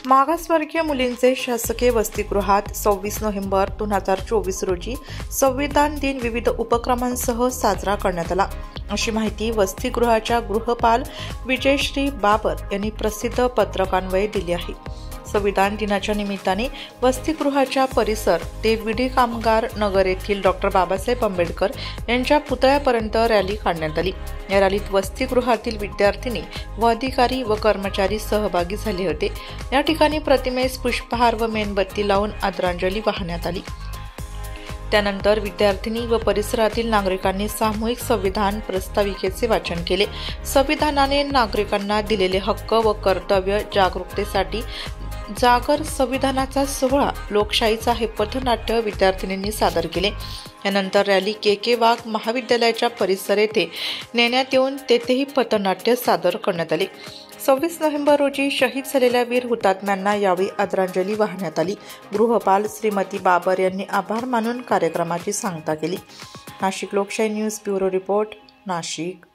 मागासवर्गीय मुलींचे शासकीय वसतिगृहात 26 नोव्हेंबर 2024 रोजी संविधान दिन विविध उपक्रमांसह साजरा करण्यात आला, अशी माहिती वसतिगृहाच्या गृहपाल विजयश्री बाबर यांनी प्रसिद्ध पत्रकान्वये दिली आहे। संविधान दिनाच्या निमित्ताने वसतिगृहाच्या परिसर ते विडी कामगार नगर येथील डॉ. बाबासाहेब आंबेडकर यांच्या पुतळ्यापर्यंत रॅली काढण्यात आली। या रॅलीत वसतिगृहातील विद्यार्थिनी व अधिकारी व कर्मचारी सहभागी झाले होते। या ठिकाणी प्रतिमेस पुष्पहार व मेणबत्ती लावून आदरांजली वाहण्यात आली। त्यानंतर विद्यार्थिनी व परिसरातील नागरिकांनी सामूहिक संविधान प्रस्ताविकेचे वाचन केले। संविधानाने नागरिकांना दिलेले हक्क व कर्तव्य जागरूकतेसाठी जागर संविधानाचा सोहळा लोकशाहीचा हे पथनाट्य विद्यार्थिनींनी सादर केले। यानंतर रॅली के वाघ महाविद्यालयाच्या परिसर येथे नेण्यात येऊन तेथेही पथनाट्य सादर करण्यात आले। 26 नोव्हेंबर रोजी शहीद झालेल्या वीर हुतात्म्यांना यावेळी आदरांजली वाहण्यात आली। गृहपाल श्रीमती बाबर यांनी आभार मानून कार्यक्रमाची सांगता केली। नाशिक लोकशाही न्यूज ब्युरो रिपोर्ट, नाशिक।